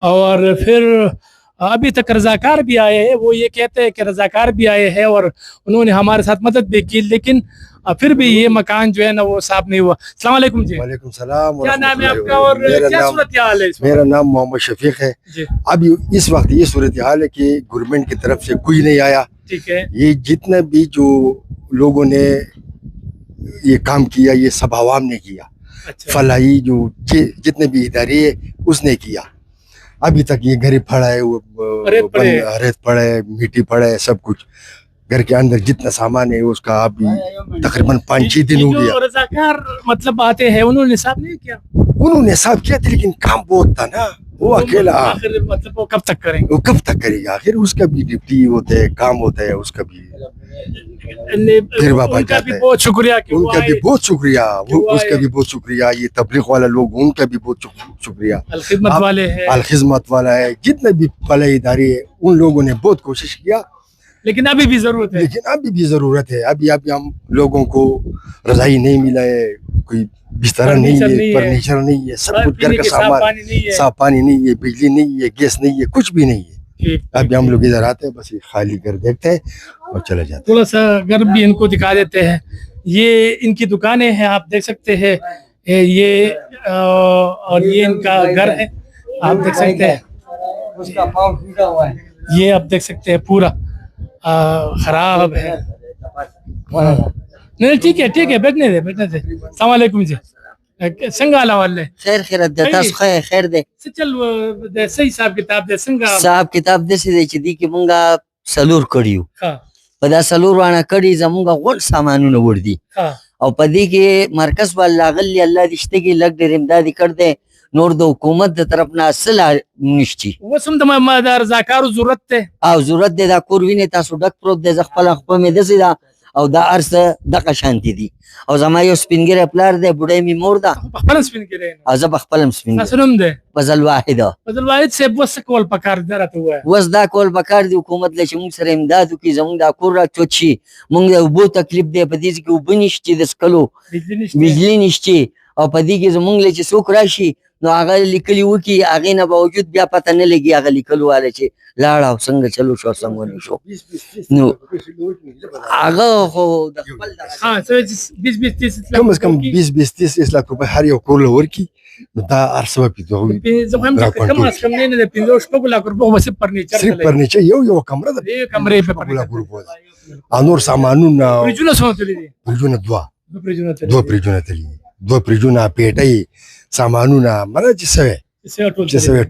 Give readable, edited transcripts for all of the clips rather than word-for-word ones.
اور پھر ابھی تک رضاکار بھی آئے ہیں، وہ یہ کہتے ہیں کہ رضاکار بھی آئے ہیں اور انہوں نے ہمارے ساتھ مدد بھی کی، لیکن پھر بھی یہ مکان جو ہے نا وہ صاف نہیں ہوا۔ السلام علیکم جی۔ وعلیکم السلام۔ کیا نام ہے آپ کا اور کیا صورتحال ہے؟ میرا نام محمد شفیق ہے جی۔ اب اس وقت یہ صورتحال ہے کہ گورنمنٹ کی طرف سے کوئی نہیں آیا، ٹھیک ہے۔ یہ جتنا بھی جو لوگوں نے یہ کام کیا یہ سب عوام نے کیا، فلاحی جو جتنے بھی ادارے اس نے کیا۔ ابھی تک یہ گھر پڑا ہے، ریت پڑا ہے، مٹی پڑا ہے، سب کچھ گھر کے اندر جتنا سامان ہے اس کا ابھی تقریباً 5-6 دن ہو گیا۔ رضاکار مطلب آتے ہیں، انہوں نے صاف نہیں کیا؟ انہوں نے صاف کیا تھا لیکن کام بہت تھا نا، وہ اکیلا مطلب وہ کب تک کریں گے؟ وہ کب تک کرے گا؟ آخر اس کا بھی ڈپٹی ہوتا ہے، کام ہوتا ہے اس کا بھی، پھر واپس جاتا ہے۔ بہت شکریہ، ان کا بھی بہت شکریہ، اس کا بھی بہت شکریہ، یہ تبلیغ والا لوگ ان کا بھی بہت شکریہ، الخدمت والے ہیں، الخدمت والا ہے، جتنے بھی فلاحی ادارے ان لوگوں نے بہت کوشش کیا، لیکن ابھی بھی ضرورت ہے، ابھی بھی ضرورت ہے۔ ابھی ہم لوگوں کو رضائی نہیں ملا ہے، کوئی بستر نہیں ہے، فرنیچر نہیں ہے، سب کچھ گھر کا سامان، صاف پانی نہیں ہے، بجلی نہیں ہے، گیس نہیں ہے، کچھ بھی نہیں ہے۔ ابھی ہم لوگ ادھر آتے ہیں بس یہ خالی گھر دیکھتے ہیں اور چلے جاتے ہیں۔ تھوڑا سا گھر بھی ان کو دکھا دیتے ہیں، یہ ان کی دکانیں ہیں، آپ دیکھ سکتے ہیں، یہ اور یہ ان کا گھر ہے، آپ دیکھ سکتے ہیں، یہ آپ دیکھ سکتے ہیں پورا خراب ہے۔ نہیں ٹھیک ہے، ٹھیک ہے، بیٹھنے دے۔ السلام علیکم جی، څنګه حواله؟ خیر خیرت ده، تاسو خیر دی؟ چل د صحیح حساب کتاب د څنګه حساب کتاب داسې دی چې دې کې مونږه څلور کړي یو، په دا څلور وانه کړي زمونږ غوړ سامانونه ور دي، او په دې کې مرکز والا راغلي، الله دې شته کې لږ ډېر امدادي کړ دی، نور د حکومت د طرف نه اصل نشتی. اوس هم د رضاکارو ضرورت دی او ضرورت دی. دا کور وینې تاسو ډک پروت دی، زه خپله مې داسې ده او دا هر څه دغه شانتې دي، او زما یو سپین ږیری پلار دی، بوډۍ مې مور ده، پخپله سپین ږیری او زه په خپله هم سپین ږیری. تاسو نوم دی؟ فضل واحده. فضل واحد صاحب، اوس څه کول پکار دی راته ووایه؟ اوس دا کول پکار دی حکومت له چې موږ سره امداد وکړي، زموږ دا کور راچوت شي. موږ د اوبو تکلیف دی، په دې کې اوبه نشتې د څښلو، بجلي نشتې، او په دې کې زموږ له چې څوک راشي نو هغه لیکلي وکړي، هغې نه باوجود بیا پته نه لګي هغه لیکلو والا چې لاړه او څنګه چلو شو او څنګه ونه شو. نو هغه خو د خپل کم از کم 20-30 لاکھ روپے هر یو کور له ورکړي، نو دا هر څه به پې زه خو هم چې کم از کم نه د 5-6 لاکھ روپو به صرف فرنیچر صرف فرنیچر یو کمره ده، یو کمرې په 5 لاکھ روپو ده، او نور سامانونه فریجونه څومره تللي دي؟ فریجونه دوه فریجونه تللي دي، دوه فریجونه، پیټۍ، سامانونه، مطلب چې څه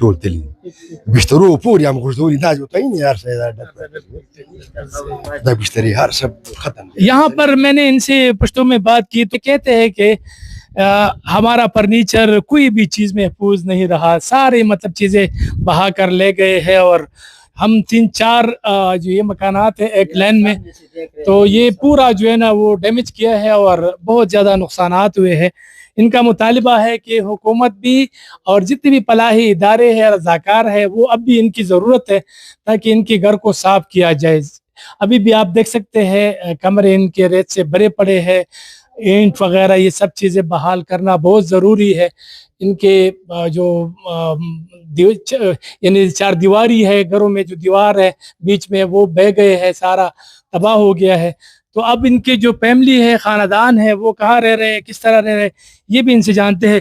ټول تللي دي، بسترو پورې هم غورځولي، دا ته یې هر څه دا بسترې هر څه ختم. یہاں پر میں نے ان سے پشتو میں بات کی تو کہتے ہیں کہ ہمارا فرنیچر کوئی بھی چیز محفوظ نہیں رہا، سارے مطلب چیزیں بہا کر لے گئے ہیں، اور ہم 3-4 جو یہ مکانات ہیں ایک لین میں، تو یہ پورا جو ہے نا وہ ڈیمیج کیا ہے اور بہت زیادہ نقصانات ہوئے ہیں۔ ان کا مطالبہ ہے کہ حکومت بھی اور جتنے بھی فلاحی ادارے ہیں، رضاکار ہے، وہ اب بھی ان کی ضرورت ہے تاکہ ان کے گھر کو صاف کیا جائے۔ ابھی بھی آپ دیکھ سکتے ہیں کمرے ان کے ریت سے بھرے پڑے ہیں، اینٹ وغیرہ یہ سب چیزیں بحال کرنا بہت ضروری ہے۔ ان کے جو یعنی 4 دیواری ہے گھروں میں، جو دیوار ہے بیچ میں وہ بہہ گئے ہیں، سارا تباہ ہو گیا ہے۔ تو اب ان کے جو فیملی ہے، خاندان ہے، وہ کہاں رہ رہے ہیں، کس طرح رہ رہے ہیں، یہ بھی ان سے جانتے ہیں۔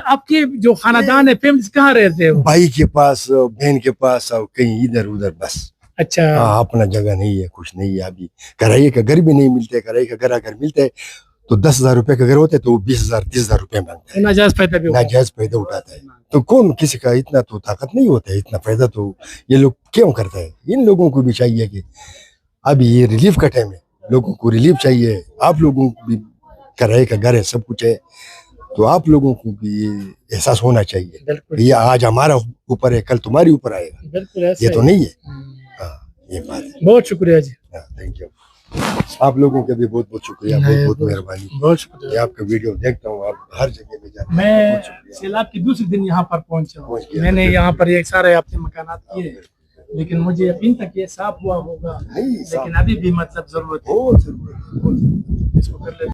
آپ کے جو خاندان ہے، فیملی کہاں رہتے ہو؟ بھائی کے پاس، بہن کے پاس، اور کہیں ادھر ادھر بس۔ اچھا، اپنا جگہ نہیں ہے، کچھ نہیں ہے۔ ابھی کرائے کا گھر بھی نہیں ملتے، کرائے کا گھر اگر ملتا ہے تو 10,000 روپے کا گھر ہوتا ہے تو وہ 20,000-30,000 روپے مانگتا ہے، ناجائز فائدہ اٹھاتا ہے۔ تو کون کسی کا اتنا تو طاقت نہیں ہوتا ہے، اتنا فائدہ تو یہ لوگ کیوں کرتا ہے؟ ان لوگوں کو بھی چاہیے کہ ابھی یہ ریلیف کا ٹائم ہے، لوگوں کو ریلیف چاہیے۔ آپ لوگوں کو بھی کرائے کا گھر ہے، سب کچھ ہے، تو آپ لوگوں کو بھی یہ احساس ہونا چاہیے، یہ آج ہمارا اوپر ہے، کل تمہاری اوپر آئے گا، یہ تو نہیں ہے۔ ہاں، یہ بات ہے۔ بہت شکریہ جی، تھینک یو۔ آپ لوگوں کا بھی بہت بہت شکریہ، بہت بہت مہربانی۔ بہت شکریہ، آپ کا ویڈیو دیکھتا ہوں، آپ ہر جگہ میں جاتے ہیں۔ میں سیلاب کی دوسرے دن یہاں پر پہنچا ہوں، میں نے یہاں پر یہ سارے اپنے مکانات کیے، لیکن مجھے یقین تھا کہ یہ صاف ہوا ہوگا، لیکن ابھی بھی مطلب ضرورت ہے، بہت ضرورت ہے۔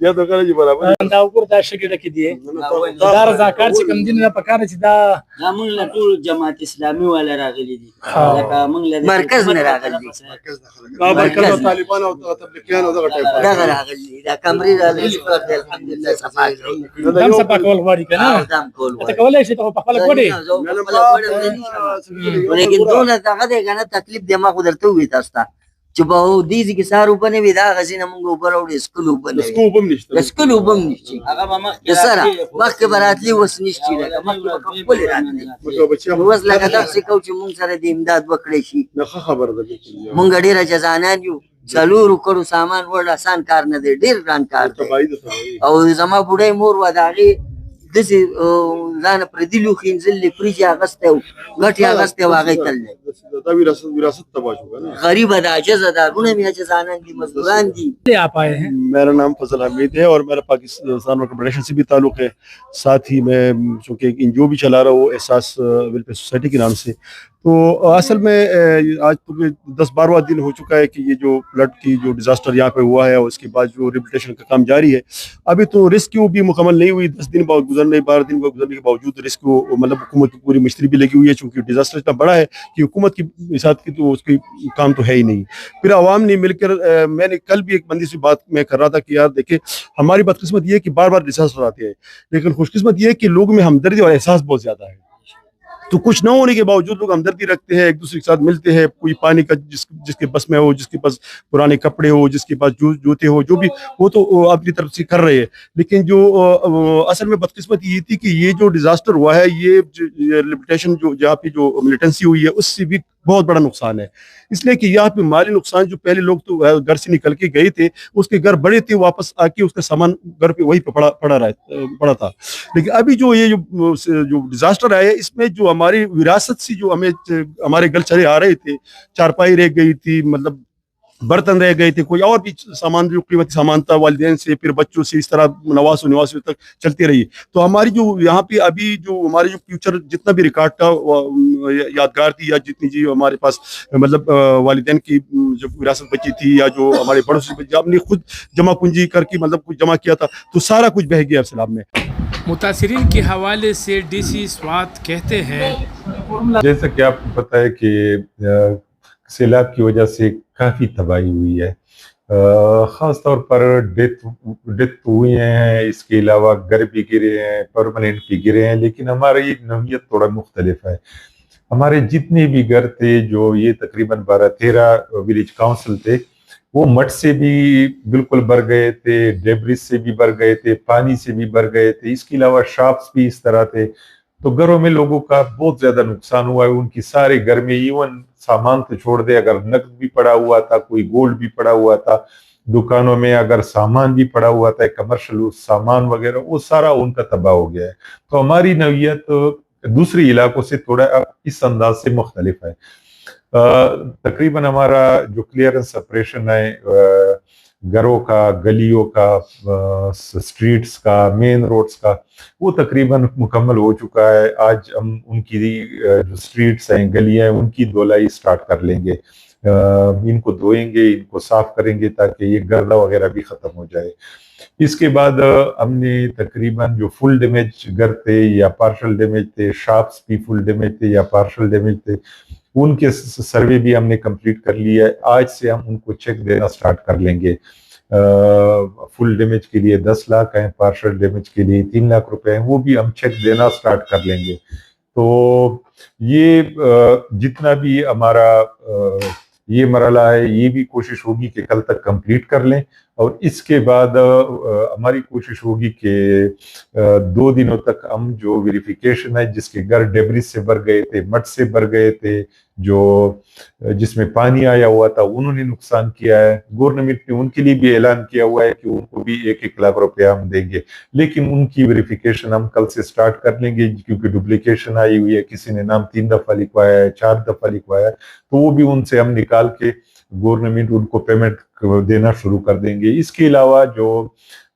یا تو کله چې برابر دا وګور دا شګه کې دی دا رضاکار چې کم دین نه پکاره چې دا موږ له ټول جماعت اسلامي ولا راغلي دي لکه موږ له مرکز نه راغلي دي مرکز طالبان او تبلیغیان او دغه ټایپ دا راغلي دا کمرې راغلي الحمدلله صفا دم صفا کول غواړي کنه دم کول ته کولای شي ته په خپل کوډي ولیکن دونه دغه دی کنه تکلیف دماغ درته وي تاسو ته چې په دې کې سارو بنه وي دا غزینه موږ اوپر وړي سکول بنه سکوب هم نشته سکول بم نشي هغه مخ سره مخ براتلی وس نشي لکه مخ خپل راتلی وس لکه تاسو کو چې موږ سره د امداد وکړي شي نه خبر ده موږ ډیره جزانان یو څلور کړو سامان ور آسان کار نه دی ډیر ګران کار دی او زما بډای مور وداغي دسی ځان پر دلو خینځل پرې اغسته غټي اغسته واغې تل دا وراثت تباہ شو کنه غریب ادا عجز ادا گونه می جزانان دی مزدوران دی آپ آئے ہیں میرا نام فضل حمید ہے اور میرا پاکستان ورکر فیڈریشن سے بھی تعلق ہے ساتھ ہی میں چونکہ ایک NGO بھی چلا رہا ہوں احساس ویلفیئر سوسائٹی کے نام سے تو اصل میں آج تو 10-12واں دن ہو چکا ہے کہ یہ جو فلڈ کی جو ڈیزاسٹر یہاں پہ ہوا ہے اور اس کے بعد جو ریبلیٹیشن کا کام جاری ہے ابھی تو ریسکیو بھی مکمل نہیں ہوئی 10 دن بعد گزرنے 12 دن گزرنے کے باوجود ریسکیو مطلب حکومت کی پوری مشتری بھی لگی ہوئی ہے چونکہ ڈیزاسٹر اتنا بڑا ہے کہ حکومت کی ساتھ کی تو اس کی کام تو ہے ہی نہیں پھر عوام نے مل کر میں نے کل بھی ایک بندی سے بات میں کر رہا تھا کہ یار دیکھیں ہماری بدقسمت یہ ہے کہ بار بار ڈیزاسٹر آتے ہیں لیکن خوش قسمت یہ ہے کہ لوگوں میں ہمدردی اور احساس بہت زیادہ ہے تو کچھ نہ ہونے کے باوجود لوگ ہمدردی رکھتے ہیں ایک دوسرے کے ساتھ ملتے ہیں کوئی پانی کا جس کے بس میں ہو جس کے پاس پرانے کپڑے ہو جس کے پاس جوتے ہو جو بھی وہ تو اپنی طرف سے کر رہے ہیں لیکن جو اصل میں بدقسمت یہ تھی کہ یہ جو ڈیزاسٹر ہوا ہے یہ لمیٹیشن جو جہاں پہ جو ملیٹنسی ہوئی ہے اس سے بھی بہت بڑا نقصان ہے اس لیے کہ یہاں پہ مالی نقصان جو پہلے لوگ تو گھر سے نکل کے گئے تھے اس کے گھر بڑے تھے واپس آ کے اس کا سامان گھر پہ وہی پہ پڑا تھا لیکن ابھی جو یہ جو ڈیزاسٹر آیا ہے اس میں جو ہماری وراثت سے جو ہمیں ہمارے گھر چلے آ رہے تھے چارپائی رہ گئی تھی مطلب برتن رہ گئے تھے کوئی اور بھی سامان جو قیمتی سامان تھا والدین سے پھر بچوں سے اس طرح نواسوں نواسیوں تک چلتے رہی تو ہماری جو یہاں پہ ابھی جو ہماری جو فیوچر جتنا بھی ریکارڈ تھا یادگار تھی یا جتنی جی ہمارے پاس مطلب والدین کی جو وراثت بچی تھی یا جو ہمارے بڑوں سے ہم نے خود جمع پونجی کر کے مطلب کچھ جمع کیا تھا تو سارا کچھ بہہ گیا سیلاب میں متاثرین کے حوالے سے ڈی سی سوات کہتے ہیں جیسا کہ آپ کو پتہ ہے کہ سیلاب کی وجہ سے کافی تباہی ہوئی ہے خاص طور پر ڈیتھ ہوئی ہیں اس کے علاوہ گھر بھی گرے ہیں پرماننٹ بھی گرے ہیں لیکن ہماری نوعیت تھوڑا مختلف ہے ہمارے جتنے بھی گھر تھے جو یہ تقریباً 12-13 ولیج کاؤنسل تھے وہ مٹ سے بھی بالکل بھر گئے تھے ڈیبریز سے بھی بھر گئے تھے پانی سے بھی بھر گئے تھے اس کے علاوہ شاپس بھی اس طرح تھے تو گھروں میں لوگوں کا بہت زیادہ نقصان ہوا ہے ان کی سارے گھر میں ایون سامان تو چھوڑ دے اگر نقد بھی پڑا ہوا تھا کوئی گولڈ بھی پڑا ہوا تھا دکانوں میں اگر سامان بھی پڑا ہوا تھا کمرشل سامان وغیرہ وہ سارا ان کا تباہ ہو گیا ہے تو ہماری نوعیت دوسری علاقوں سے تھوڑا اس انداز سے مختلف ہے تقریباً ہمارا جو کلیئرنس آپریشن ہے گھروں کا گلیوں کا سٹریٹس کا مین روڈز کا وہ تقریباً مکمل ہو چکا ہے آج ہم ان کی جو سٹریٹس ہیں گلیاں ہیں ان کی دھولائی سٹارٹ کر لیں گے ان کو دھوئیں گے ان کو صاف کریں گے تاکہ یہ گردہ وغیرہ بھی ختم ہو جائے اس کے بعد ہم نے تقریباً جو فل ڈیمیج گھر تھے یا پارشل ڈیمیج تھے شاپس بھی فل ڈیمیج تھے یا پارشل ڈیمیج تھے ان کے سروے بھی ہم نے کمپلیٹ کر لیا ہے آج سے ہم ان کو چیک دینا سٹارٹ کر لیں گے فل ڈیمیج کے لیے 10 لاکھ ہیں پارشل ڈیمیج کے لیے 3 لاکھ روپے ہیں وہ بھی ہم چیک دینا سٹارٹ کر لیں گے تو یہ جتنا بھی ہمارا یہ مرحلہ ہے یہ بھی کوشش ہوگی کہ کل تک کمپلیٹ کر لیں اور اس کے بعد ہماری کوشش ہوگی کہ 2 دنوں تک ہم جو ویریفیکیشن ہے جس کے گھر ڈیبریز سے بھر گئے تھے مٹ سے بھر گئے تھے جو جس میں پانی آیا ہوا تھا انہوں نے نقصان کیا ہے گورنمنٹ نے ان کے لیے بھی اعلان کیا ہوا ہے کہ ان کو بھی 1-1 لاکھ روپیہ ہم دیں گے لیکن ان کی ویریفیکیشن ہم کل سے سٹارٹ کر لیں گے کیونکہ ڈپلیکیشن آئی ہوئی ہے کسی نے نام 3 دفعہ لکھوایا ہے 4 دفعہ لکھوایا ہے تو وہ بھی ان سے ہم نکال کے گورنمنٹ ان کو پیمنٹ دینا شروع کر دیں گے اس کے علاوہ جو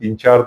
3-4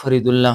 فرید الله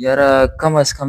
یاره کم از کم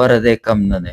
بره دی کم نه دی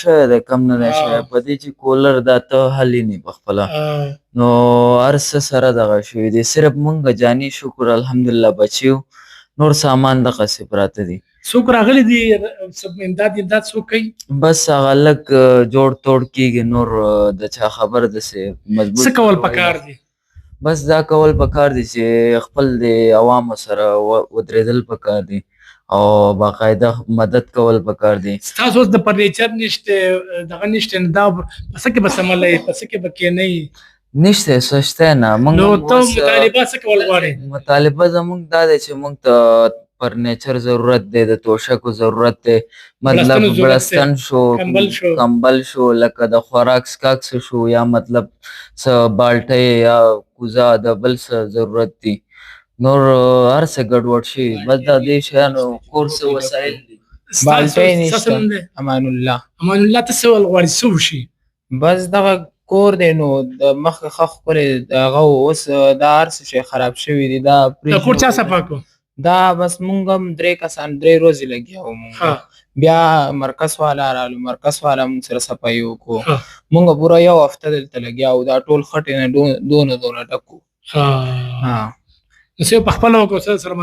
شوی دی کم نه دی شوی په دې چې کولر دا ته حل نه بخپله نو ارس سره دغه شوی دی صرف مونږ جانی شکر الحمدلله بچیو نور سامان دغه سی پراته دي څوک راغلي دي سب امداد څوک کوي بس هغه لک جوړ توړ کیږي نور د چا خبر د سه مضبوط څه کول پکار دي بس دا کول پکار دي چې خپل د عوامو سره ودرېدل پکار دي او باقاعده مدد کول پکار دي تاسو د فرنیچر نشته دغه نشته دا پس کې بس عملای پس کې بکې نه نشته سوچته نه نو موږ ته مطالبه څه کول غواړې مطالبه زموږ دا دی چې موږ ته فرنیچر ضرورت دی د توشکو ضرورت دی مطلب بلستن شو کمبل شو لکه د خوراک سکاکس شو یا مطلب څه بالټۍ یا کوزه د بل څه ضرورت دی نور هر څه ګډوډ شي بس دا دې شیانو کور څه وسایل دي بالټۍ نشته امان الله ته څه ول غواړې څه وشي بس دغه کور دی نو د مخ خخ کولې دغه اوس دا هر څه شی خراب شوي دي دا د کور چا صفا کو دا بس مونږ هم 3 کسان 3 ورځې لګیا وو مونږ بیا مرکز والا رالو مرکز والا مونږ سره صفایي وکړو مونږ پوره یو هفته دلته لګیا وو دا ټول خټې نه دونه ډکو نو په خپل وکړو سره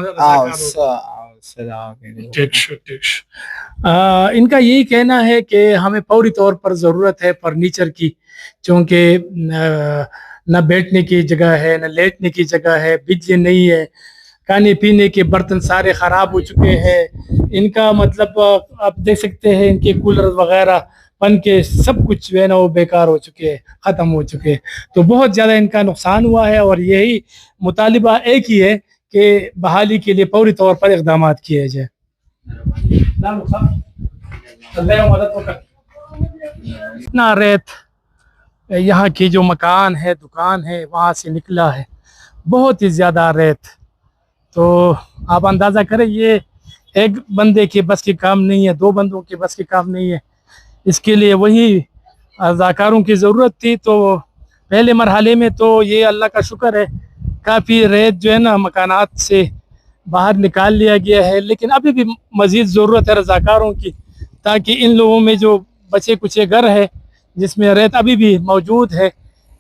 ان کا یہی کہنا ہے کہ ہمیں فوری طور پر ضرورت ہے فرنیچر کی، چونکہ نہ بیٹھنے کی جگہ ہے نہ لیٹنے کی جگہ ہے، بجلی نہیں ہے، کھانے پینے کے برتن سارے خراب ہو چکے ہیں۔ ان کا مطلب آپ دیکھ سکتے ہیں ان کے کولر وغیرہ پن کے سب کچھ جو ہے نا وہ بیکار ہو چکے ہیں، ختم ہو چکے ہیں، تو بہت زیادہ ان کا نقصان ہوا ہے۔ اور یہی مطالبہ ایک ہی ہے کہ بحالی کے لیے فوری طور پر اقدامات کیے جائیں۔ اتنا ریت یہاں کی جو مکان ہے دکان ہے وہاں سے نکلا ہے، بہت ہی زیادہ ریت، تو آپ اندازہ کریں یہ ایک بندے کے بس کے کام نہیں ہے، 2 بندوں کے بس کے کام نہیں ہے، اس کے لیے وہی رضاکاروں کی ضرورت تھی۔ تو پہلے مرحلے میں تو یہ اللہ کا شکر ہے کافی ریت جو ہے نا مکانات سے باہر نکال لیا گیا ہے، لیکن ابھی بھی مزید ضرورت ہے رضاکاروں کی، تاکہ ان لوگوں میں جو بچے کچے گھر ہے جس میں ریت ابھی بھی موجود ہے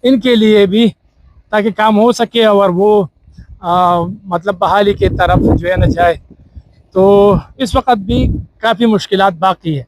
ان کے لیے بھی تاکہ کام ہو سکے اور وہ مطلب بحالی کی طرف جو ہے نا جائے۔ تو اس وقت بھی کافی مشکلات باقی ہے۔